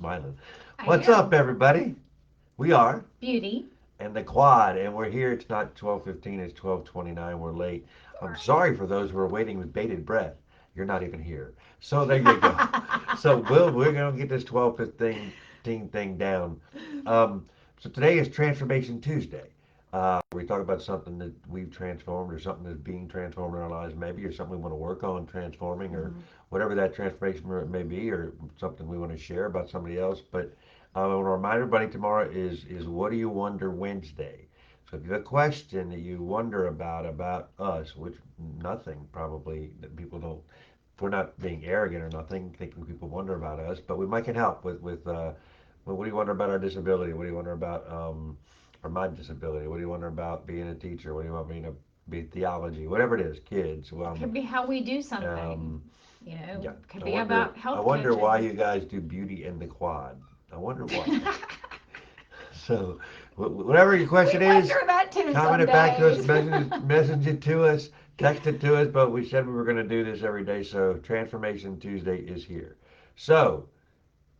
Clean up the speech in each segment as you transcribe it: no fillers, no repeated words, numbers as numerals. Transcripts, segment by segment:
smiling. I What's up, am. everybody? We are Beauty. and the quad, and we're here. It's not 12:15. It's 12:29. We're late. I'm sorry for those who are waiting with bated breath. You're not even here. So there you go. So we're gonna get this 12:15 thing down. Um, so today is Transformation Tuesday. We talk about something that we've transformed, or something that's being transformed in our lives, maybe, or something we want to work on transforming, or Mhm. whatever that transformation may be, or something we want to share about somebody else. But I want to remind everybody tomorrow is What Do You Wonder Wednesday. So if you have a question that you wonder about us, which nothing probably that people don't, if we're not being arrogant or nothing, thinking people wonder about us, but we might can help with well, what do you wonder about our disability? What do you wonder about or my disability? What do you wonder about being a teacher? What do you want me to be theology? Whatever it is, kids. It could be how we do something. Um, yeah. Could I be wonder. about I health wonder why coaching. you guys do beauty in the quad. I wonder why. So, whatever your We question is, wonder that too comment some it back to us, days. message it to us, text it to us. But we said we were going to do this every day, so Transformation Tuesday is here. So,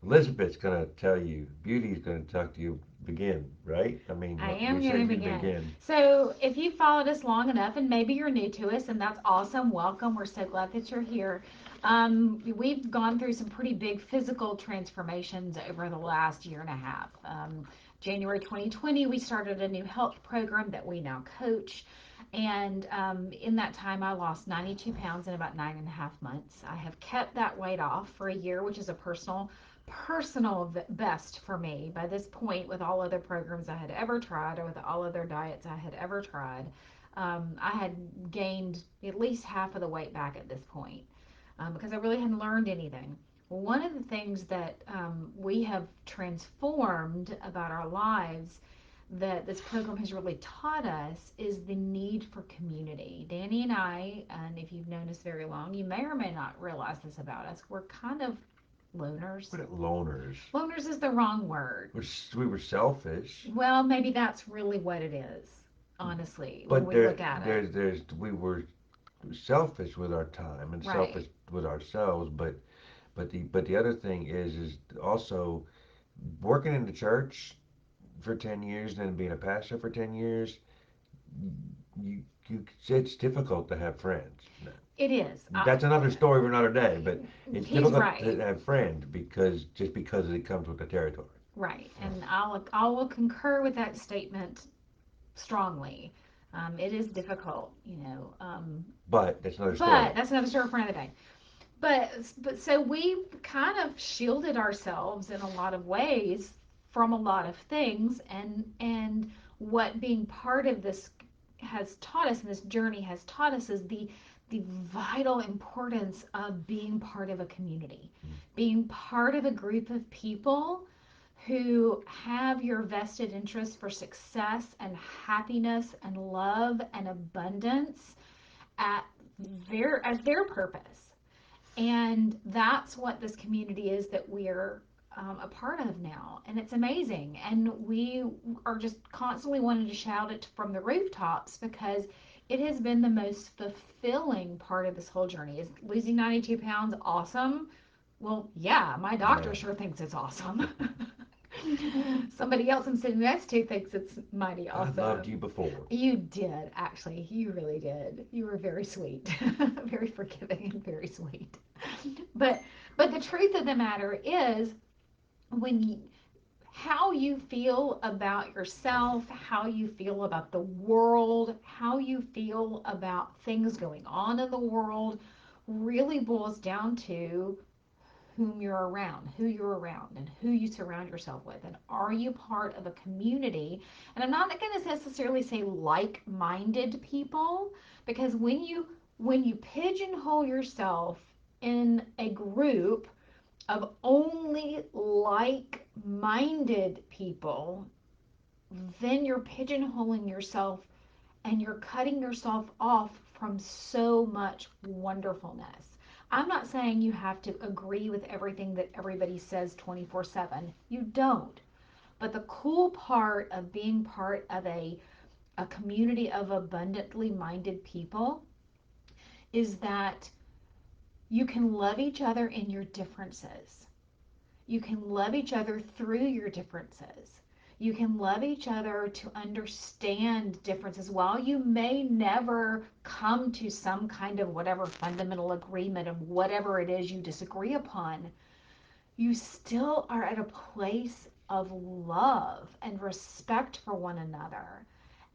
Elizabeth's going to tell you, Beauty's going to talk to you. Begin, right? I mean, I we am going to said you begin. begin. So, if you followed us long enough, and maybe you're new to us, and that's awesome, welcome. We're so glad that you're here. We've gone through some pretty big physical transformations over the last year and a half. January 2020, we started a new health program that we now coach. And in that time, I lost 92 pounds in about 9.5 months. I have kept that weight off for a year, which is a personal best for me by this point. With all other programs I had ever tried, or with all other diets I had ever tried, I had gained at least half of the weight back at this point, because I really hadn't learned anything. One of the things that we have transformed about our lives, that this program has really taught us, is the need for community. Danny and I, and if you've known us very long, you may or may not realize this about us, we're kind of loners. What are loners? Loners is the wrong word. We were selfish, Well, maybe that's really what it is, honestly, when but we look at it. we were selfish with our time and selfish Right. with ourselves. But the other thing is also working in the church for 10 years and then being a pastor for 10 years, it's difficult to have friends. It is. That's another story for another day, but it's He's difficult to right. have friends because it comes with the territory. Right. And I will concur with that statement strongly. It is difficult, But that's another story. but that's another story for another day. But so we kind of shielded ourselves in a lot of ways from a lot of things, and what being part of this has taught us, and this journey has taught us, is the vital importance of being part of a community, being part of a group of people who have your vested interest for success and happiness and love and abundance at as their purpose. And that's what this community is that we're a part of now. And it's amazing. And we are just constantly wanting to shout it from the rooftops, because it has been the most fulfilling part of this whole journey. Is losing 92 pounds awesome? Well, yeah, my doctor Yeah, sure thinks it's awesome. Somebody else I'm sitting next to thinks it's mighty I loved awesome. you before. You did, actually. You really did. You were very sweet, very forgiving, and very sweet. But but the truth of the matter is, when you, how you feel about yourself, how you feel about the world, how you feel about things going on in the world, really boils down to who you're around, and who you surround yourself with. And are you part of a community? And I'm not going to necessarily say like-minded people, because when you pigeonhole yourself in a group of only like-minded people, then you're pigeonholing yourself, and you're cutting yourself off from so much wonderfulness. I'm not saying you have to agree with everything that everybody says 24/7. You don't. But the cool part of being part of a community of abundantly minded people is that you can love each other in your differences. You can love each other through your differences. You can love each other to understand differences. While you may never come to some kind of whatever fundamental agreement of whatever it is you disagree upon, you still are at a place of love and respect for one another.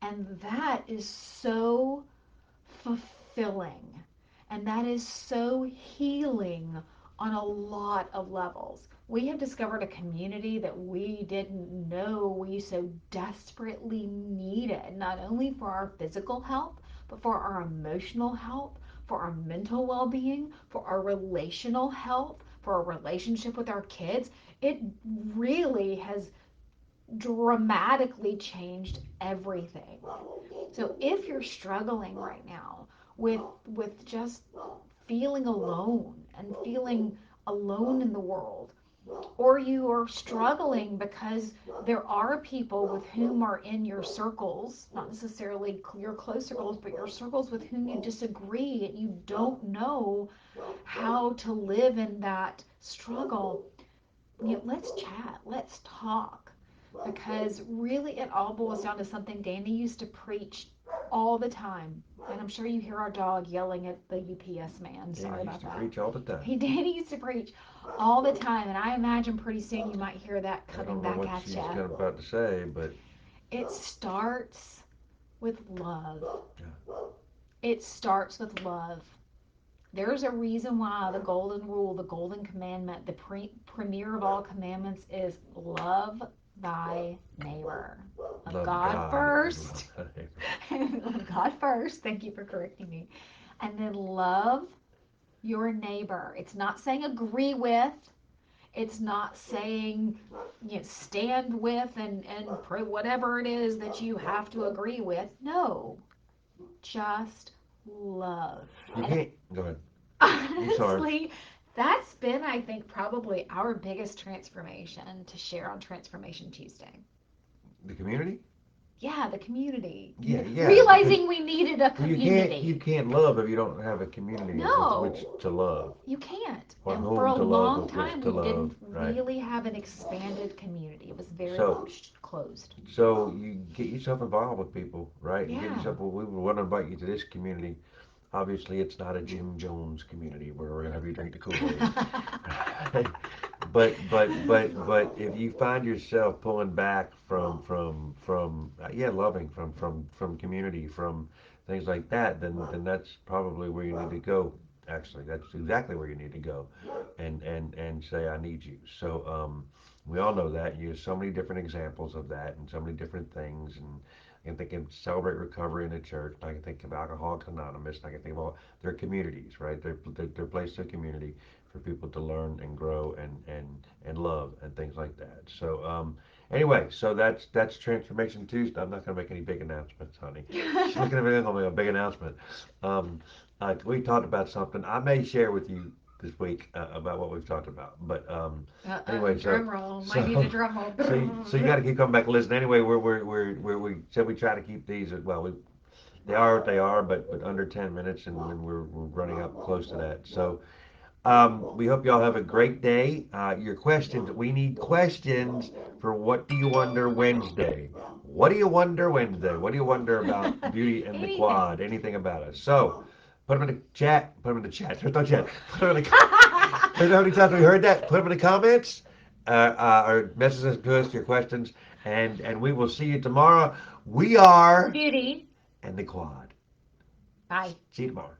And that is so fulfilling. And that is so healing on a lot of levels. We have discovered a community that we didn't know we so desperately needed, not only for our physical health, but for our emotional health, for our mental well being, for our relational health, for our relationship with our kids. It really has dramatically changed everything. So if you're struggling right now with just feeling alone and feeling alone in the world, or you are struggling because there are people with whom are in your circles, not necessarily your close circles, but your circles with whom you disagree and you don't know how to live in that struggle, let's chat, let's talk. Because really, it all boils down to something Danny used to preach all the time. And I'm sure you hear our dog yelling at the UPS man. Danny Sorry used about to that. preach all the time. Danny used to preach all the time. And I imagine pretty soon you might hear that I coming don't know back what at she's you. about to say, but It starts with love. yeah, It starts with love. There's a reason why the golden rule, the golden commandment, the premier of all commandments is love thy neighbor. Love love God God and love first. thy neighbor. Love God first. Thank you for correcting me. And then love your neighbor. It's not saying agree with. It's not saying stand with and whatever it is that you have to agree with. No, just love. You And can't go ahead. I'm sorry. honestly, that's been, I think, probably our biggest transformation to share on Transformation Tuesday. The community? Yeah, the community. Yeah, because Realizing we needed a well, you community. can't love if you don't have a community with which No, to love, you can't. or And for a whom to love, long with which time, to we love, didn't right? really have an expanded community. It was very So closed. so you get yourself involved with people, right? And get Yeah. yourself. Well, we want to invite you to this community. Obviously, it's not a Jim Jones community where we're gonna have you drink the Kool Aid. But if you find yourself pulling back from yeah, loving from community, from things like that, then that's probably where you need to go. Actually, that's exactly where you need to go, and say I need you. So we all know that. You have so many different examples of that, and so many different things, and I can think of Celebrate Recovery in the church. I can think of Alcoholics Anonymous. I can think of all their communities, right? They're places of community for people to learn and grow and love and things like that. So anyway, so that's Transformation Tuesday. I'm not going to make any big announcements, honey. She's looking at me like I'm going to make a big announcement. Um, we talked about something. I may share with you this week about what we've talked about. But Uh-oh, anyway, so drum roll. Might need a so drum roll. so you got to keep coming back and listen. Anyway, we said we try to keep these well. They are what they are, but under 10 minutes, and when we're running up close to that. So we hope y'all have a great day. Your questions, we need questions for What Do You Wonder Wednesday? What do you wonder Wednesday? What do you wonder about Beauty and the Quad? Anything. Anything about us? So put them in the chat. Put them in the chat. There's no chat. Put them in the. There's how many times we heard that? Put them in the comments. Or message us to us your questions, and we will see you tomorrow. We are Beauty. and the Quad. Bye. See you tomorrow.